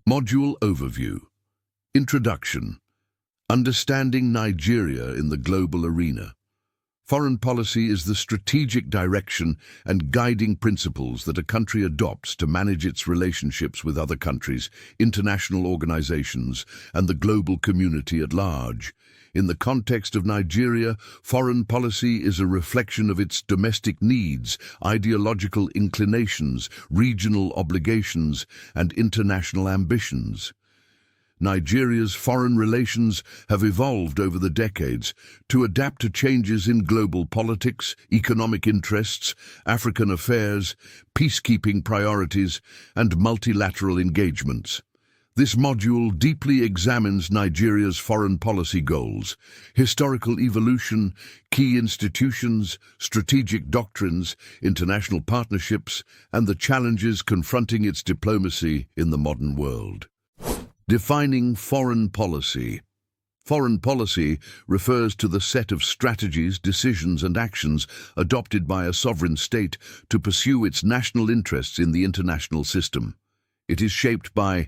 Module Overview. Introduction. Understanding Nigeria in the global arena. Foreign policy is the strategic direction and guiding principles that a country adopts to manage its relationships with other countries, international organizations, and the global community at large. In the context of Nigeria, foreign policy is a reflection of its domestic needs, ideological inclinations, regional obligations, and international ambitions. Nigeria's foreign relations have evolved over the decades to adapt to changes in global politics, economic interests, African affairs, peacekeeping priorities, and multilateral engagements. This module deeply examines Nigeria's foreign policy goals, historical evolution, key institutions, strategic doctrines, international partnerships, and the challenges confronting its diplomacy in the modern world. Defining foreign policy. Foreign policy refers to the set of strategies, decisions, and actions adopted by a sovereign state to pursue its national interests in the international system. It is shaped by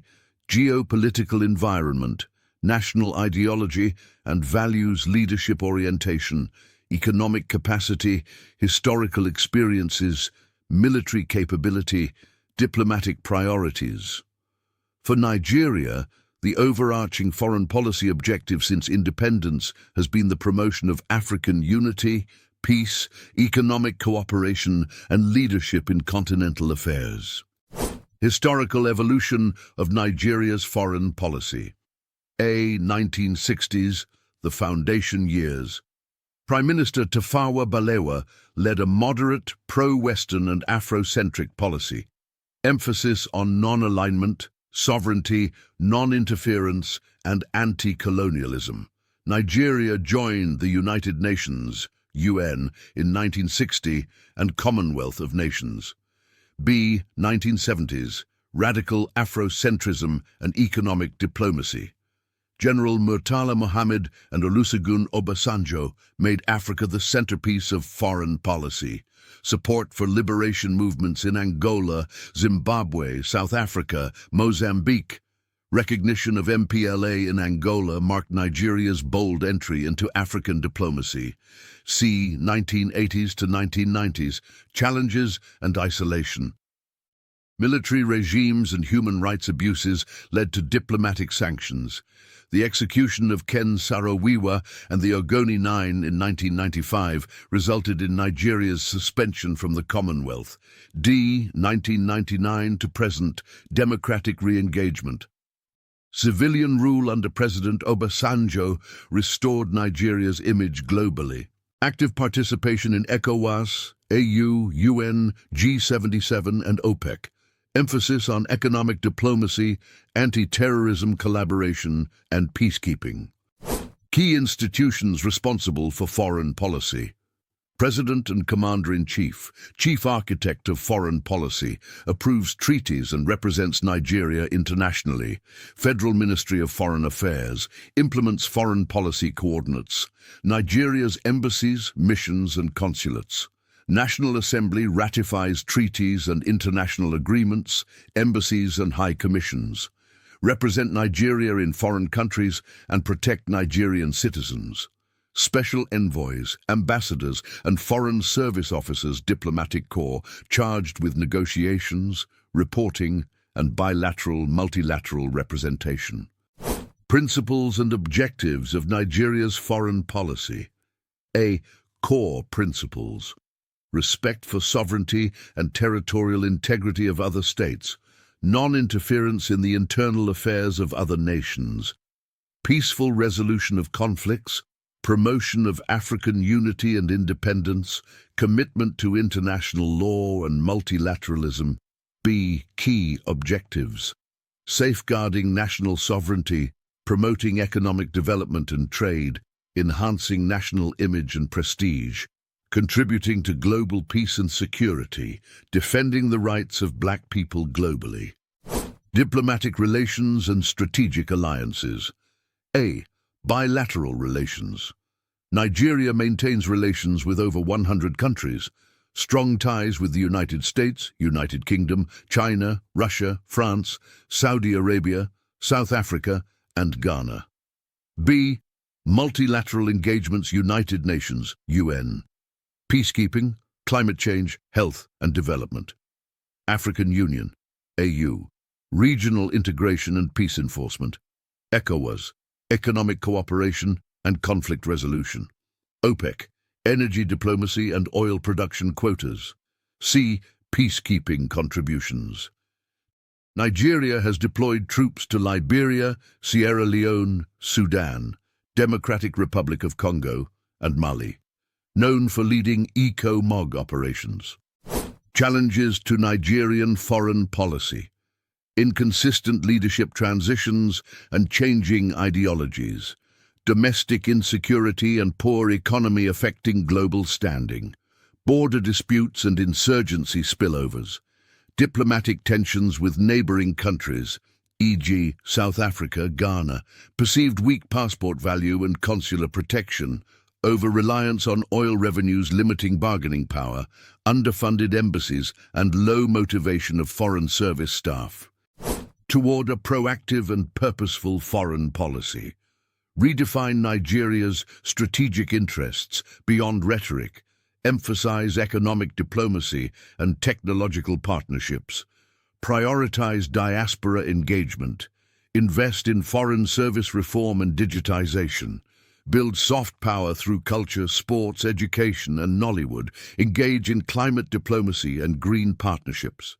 geopolitical environment, national ideology and values, leadership orientation, economic capacity, historical experiences, military capability, diplomatic priorities. For Nigeria, the overarching foreign policy objective since independence has been the promotion of African unity, peace, economic cooperation, and leadership in continental affairs. Historical evolution of Nigeria's foreign policy. 1960s, the foundation years. Prime Minister Tafawa Balewa led a moderate, pro-Western and Afrocentric policy. Emphasis on non-alignment, sovereignty, non-interference, and anti-colonialism. Nigeria joined the United Nations, UN, in 1960 and Commonwealth of Nations. 1970s, radical Afrocentrism and economic diplomacy. General Murtala Mohammed and Olusegun Obasanjo made Africa the centerpiece of foreign policy. Support for liberation movements in Angola, Zimbabwe, South Africa, Mozambique. Recognition of MPLA in Angola marked Nigeria's bold entry into African diplomacy. See 1980s to 1990s, challenges and isolation. Military regimes and human rights abuses led to diplomatic sanctions. The execution of Ken Saro-Wiwa and the Ogoni Nine in 1995 resulted in Nigeria's suspension from the Commonwealth. 1999 to present, democratic re-engagement. Civilian rule under President Obasanjo restored Nigeria's image globally. Active participation in ECOWAS, AU, UN, G77 and OPEC. Emphasis on economic diplomacy, anti-terrorism collaboration, and peacekeeping. Key institutions responsible for foreign policy. President and Commander-in-Chief, Chief Architect of Foreign Policy, approves treaties and represents Nigeria internationally. Federal Ministry of Foreign Affairs, implements foreign policy coordinates. Nigeria's embassies, missions, and consulates. National Assembly ratifies treaties and international agreements, embassies and high commissions. Represent Nigeria in foreign countries and protect Nigerian citizens. Special envoys, ambassadors, and foreign service officers diplomatic corps charged with negotiations, reporting, and bilateral, multilateral representation. Principles and objectives of Nigeria's foreign policy. Core principles. Respect for sovereignty and territorial integrity of other states. Non-interference in the internal affairs of other nations. Peaceful resolution of conflicts. Promotion of African unity and independence, commitment to international law and multilateralism. Key objectives. Safeguarding national sovereignty, promoting economic development and trade, enhancing national image and prestige, contributing to global peace and security, defending the rights of Black people globally. Diplomatic relations and strategic alliances. Bilateral relations. Nigeria maintains relations with over 100 countries. Strong ties with the United States, United Kingdom, China, Russia, France, Saudi Arabia, South Africa, and Ghana. B. Multilateral engagements, United Nations, UN. Peacekeeping, climate change, health and development. African Union, AU. Regional integration and peace enforcement. ECOWAS, economic cooperation and conflict resolution. OPEC, energy diplomacy and oil production quotas. C. Peacekeeping contributions. Nigeria has deployed troops to Liberia, Sierra Leone, Sudan, Democratic Republic of Congo, and Mali, known for leading eco-MOG operations. Challenges to Nigerian foreign policy. Inconsistent leadership transitions and changing ideologies. Domestic insecurity and poor economy affecting global standing. Border disputes and insurgency spillovers. Diplomatic tensions with neighboring countries, e.g. South Africa, Ghana, perceived weak passport value and consular protection, over-reliance on oil revenues limiting bargaining power, underfunded embassies and low motivation of foreign service staff. Toward a proactive and purposeful foreign policy. Redefine Nigeria's strategic interests beyond rhetoric. Emphasize economic diplomacy and technological partnerships. Prioritize diaspora engagement. Invest in foreign service reform and digitization. Build soft power through culture, sports, education, and Nollywood. Engage in climate diplomacy and green partnerships.